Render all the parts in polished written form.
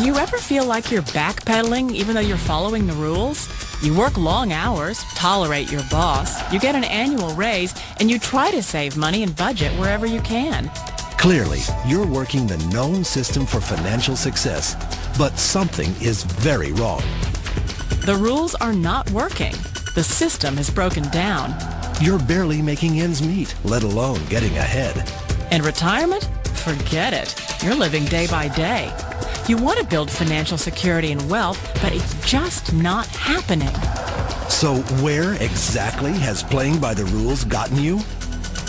Do you ever feel like you're backpedaling even though you're following the rules? You work long hours, tolerate your boss, you get an annual raise, and you try to save money and budget wherever you can. Clearly, you're working the known system for financial success, but something is very wrong. The rules are not working. The system has broken down. You're barely making ends meet, let alone getting ahead. And retirement? Forget it. You're living day by day. You want to build financial security and wealth, but it's just not happening. So where exactly has playing by the rules gotten you?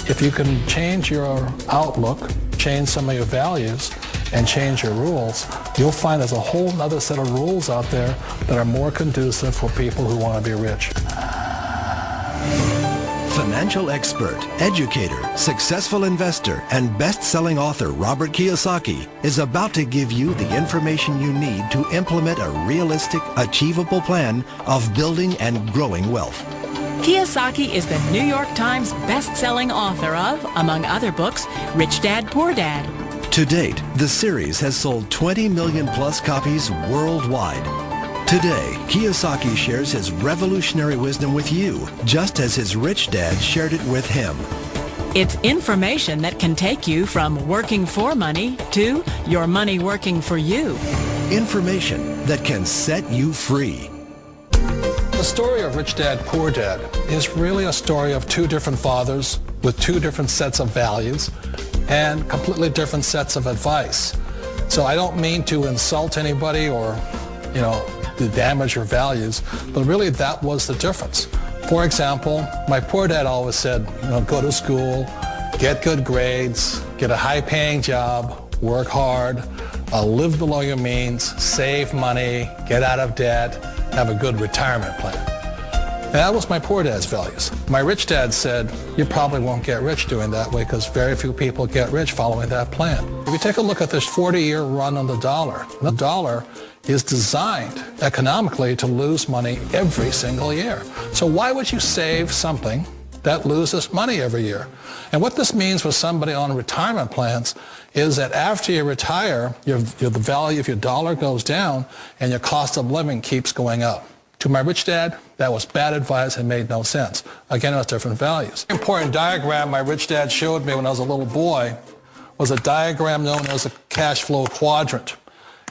If you can change your outlook, change some of your values, and change your rules, you'll find there's a whole other set of rules out there that are more conducive for people who want to be rich. Financial expert, educator, successful investor, and best-selling author Robert Kiyosaki is about to give you the information you need to implement a realistic, achievable plan of building and growing wealth. Kiyosaki is the New York Times best-selling author of, among other books, Rich Dad, Poor Dad. To date, the series has sold 20 million plus copies worldwide. Today, Kiyosaki shares his revolutionary wisdom with you, just as his rich dad shared it with him. It's information that can take you from working for money to your money working for you. Information that can set you free. The story of Rich Dad, Poor Dad is really a story of two different fathers with two different sets of values and completely different sets of advice. So I don't mean to insult anybody or, to damage your values, but really that was the difference. For example, my poor dad always said, go to school, get good grades, get a high-paying job, work hard, live below your means, save money, get out of debt, have a good retirement plan. And that was my poor dad's values. My rich dad said, you probably won't get rich doing that way because very few people get rich following that plan. If you take a look at this 40-year run on the dollar is designed economically to lose money every single year. So why would you save something that loses money every year? And what this means for somebody on retirement plans is that after you retire, the value of your dollar goes down and your cost of living keeps going up. To my rich dad, that was bad advice and made no sense. Again, it was different values. An important diagram my rich dad showed me when I was a little boy was a diagram known as a cash flow quadrant.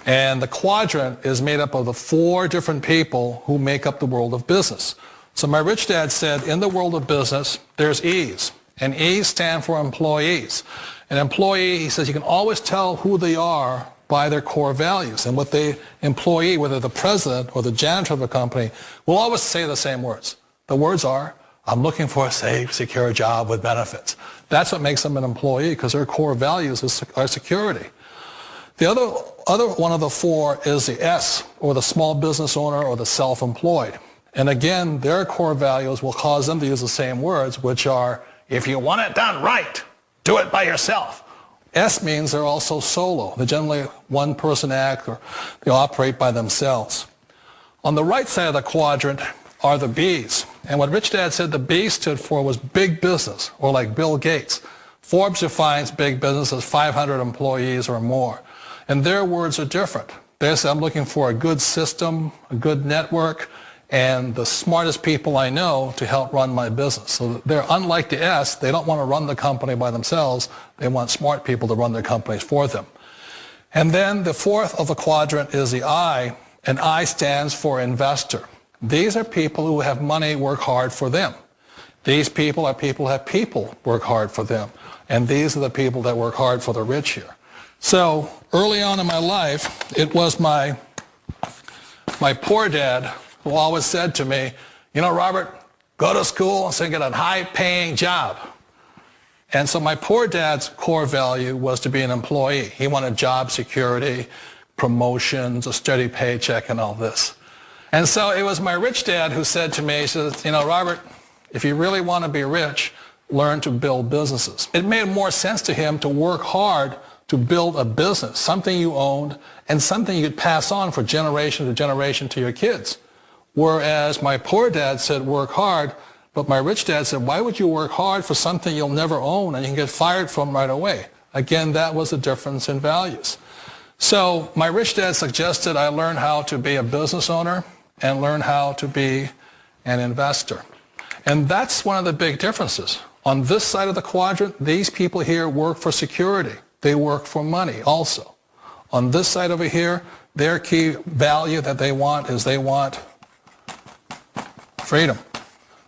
And the quadrant is made up of the four different people who make up the world of business. So my rich dad said, in the world of business, there's E's. And E's stand for employees. An employee, he says, you can always tell who they are by their core values. And what the employee, whether the president or the janitor of a company, will always say the same words. The words are, I'm looking for a safe, secure job with benefits. That's what makes them an employee, because their core values are security. The other one of the four is the S, or the small business owner or the self-employed. And again, their core values will cause them to use the same words, which are, if you want it done right, do it by yourself. S means they're also solo. They're generally one-person act, or they operate by themselves. On the right side of the quadrant are the B's. And what Rich Dad said the B stood for was big business, or like Bill Gates. Forbes defines big business as 500 employees or more. And their words are different. They say, I'm looking for a good system, a good network, and the smartest people I know to help run my business. So they're unlike the S. They don't want to run the company by themselves. They want smart people to run their companies for them. And then the fourth of the quadrant is the I, and I stands for investor. These are people who have money work hard for them. These people are people who have people work hard for them. And these are the people that work hard for the rich here. So early on in my life, it was my poor dad who always said to me, Robert, go to school and get a high-paying job. And so my poor dad's core value was to be an employee. He wanted job security, promotions, a steady paycheck, and all this. And so it was my rich dad who said to me, he says, Robert, if you really want to be rich, learn to build businesses. It made more sense to him to work hard to build a business, something you owned, and something you could pass on for generation to generation to your kids. Whereas my poor dad said work hard, but my rich dad said, why would you work hard for something you'll never own and you can get fired from right away? Again, that was the difference in values. So my rich dad suggested I learn how to be a business owner and learn how to be an investor. And that's one of the big differences. On this side of the quadrant, these people here work for security. They work for money also. On this side over here, their key value that they want is they want freedom.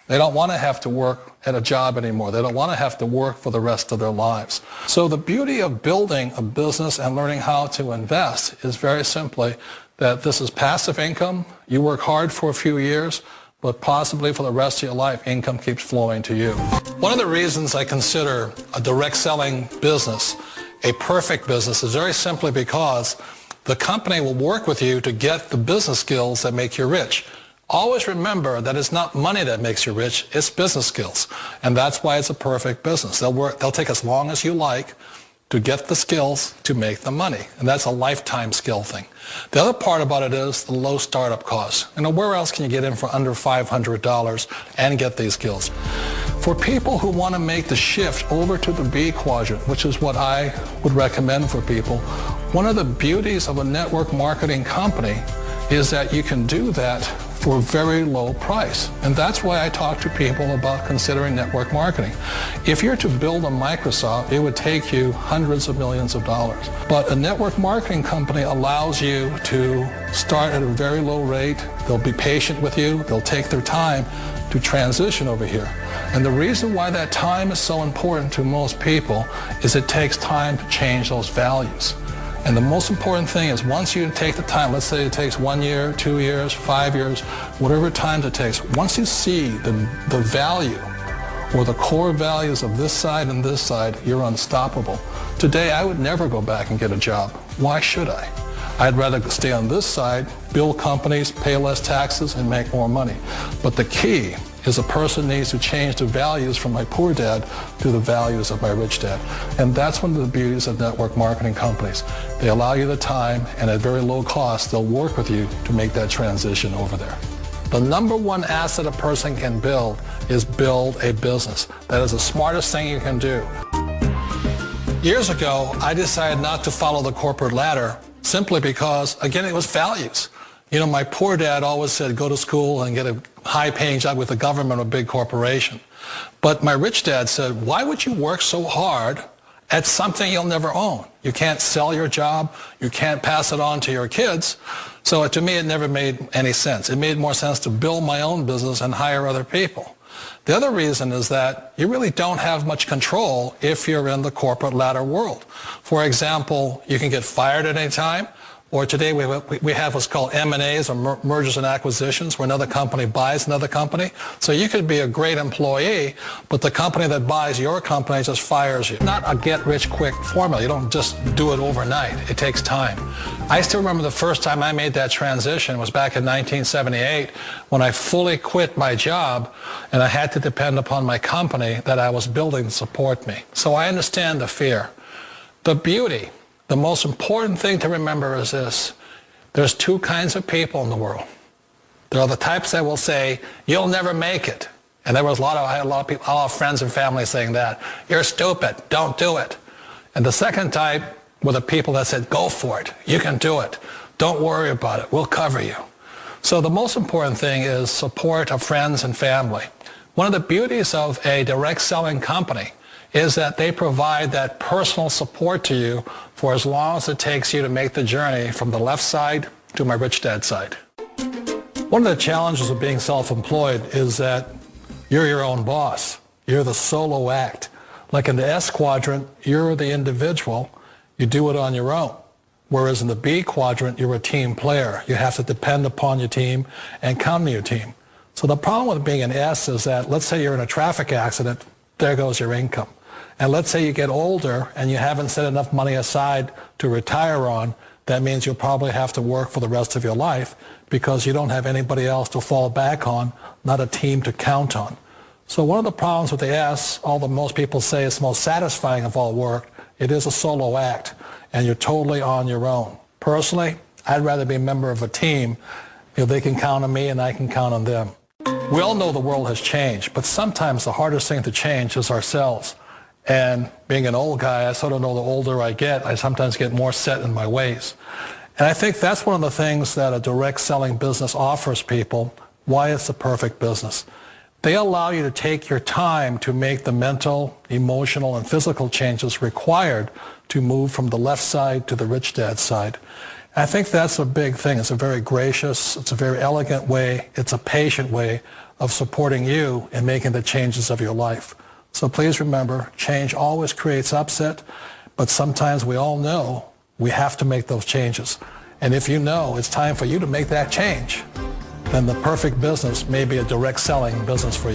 They don't want to have to work at a job anymore. They don't want to have to work for the rest of their lives. So the beauty of building a business and learning how to invest is very simply that this is passive income. You work hard for a few years, but possibly for the rest of your life, income keeps flowing to you. One of the reasons I consider a direct selling business a perfect business is very simply because the company will work with you to get the business skills that make you rich. Always remember that it's not money that makes you rich, it's business skills. And that's why it's a perfect business. They'll take as long as you like to get the skills to make the money. And that's a lifetime skill thing. The other part about it is the low startup costs. Where else can you get in for under $500 and get these skills? For people who want to make the shift over to the B quadrant, which is what I would recommend for people, one of the beauties of a network marketing company is that you can do that for a very low price. And that's why I talk to people about considering network marketing. If you're to build a Microsoft, it would take you hundreds of millions of dollars. But a network marketing company allows you to start at a very low rate. They'll be patient with you. They'll take their time to transition over here. And the reason why that time is so important to most people is it takes time to change those values. And the most important thing is once you take the time, let's say it takes 1 year, 2 years, 5 years, whatever time it takes, once you see the value or the core values of this side and this side, you're unstoppable. Today, I would never go back and get a job. Why should I? I'd rather stay on this side, build companies, pay less taxes, and make more money. But the key is a person needs to change the values from my poor dad to the values of my rich dad. And that's one of the beauties of network marketing companies. They allow you the time, and at very low cost, they'll work with you to make that transition over there. The number one asset a person can build is build a business. That is the smartest thing you can do. Years ago, I decided not to follow the corporate ladder simply because, again, it was values. My poor dad always said, go to school and get a high-paying job with the government or a big corporation. But my rich dad said, why would you work so hard at something you'll never own? You can't sell your job. You can't pass it on to your kids. So to me, it never made any sense. It made more sense to build my own business and hire other people. The other reason is that you really don't have much control if you're in the corporate ladder world. For example, you can get fired at any time. Or today we have what's called M&As, or mergers and acquisitions, where another company buys another company. So you could be a great employee, but the company that buys your company just fires you. Not a get-rich-quick formula. You don't just do it overnight. It takes time. I still remember the first time I made that transition was back in 1978 when I fully quit my job and I had to depend upon my company that I was building to support me. So I understand the fear. The beauty. The most important thing to remember is this. There's two kinds of people in the world. There are the types that will say, you'll never make it. And I had a lot of people, a lot of friends and family saying that. You're stupid. Don't do it. And the second type were the people that said, go for it. You can do it. Don't worry about it. We'll cover you. So the most important thing is support of friends and family. One of the beauties of a direct selling company is that they provide that personal support to you for as long as it takes you to make the journey from the left side to my rich dad side. One of the challenges of being self-employed is that you're your own boss. You're the solo act. Like in the S quadrant, you're the individual. You do it on your own. Whereas in the B quadrant, you're a team player. You have to depend upon your team and count on your team. So the problem with being an S is that, let's say you're in a traffic accident, there goes your income. And let's say you get older and you haven't set enough money aside to retire on, that means you'll probably have to work for the rest of your life because you don't have anybody else to fall back on, not a team to count on. So one of the problems with the S, although most people say it's the most satisfying of all work, it is a solo act and you're totally on your own. Personally, I'd rather be a member of a team if they can count on me and I can count on them. We all know the world has changed, but sometimes the hardest thing to change is ourselves. And being an old guy, I sort of know the older I get, I sometimes get more set in my ways. And I think that's one of the things that a direct selling business offers people, why it's the perfect business. They allow you to take your time to make the mental, emotional, and physical changes required to move from the left side to the rich dad side. I think that's a big thing. It's a very gracious, it's a very elegant way, it's a patient way of supporting you in making the changes of your life. So please remember, change always creates upset, but sometimes we all know we have to make those changes. And if you know it's time for you to make that change, then the perfect business may be a direct selling business for you.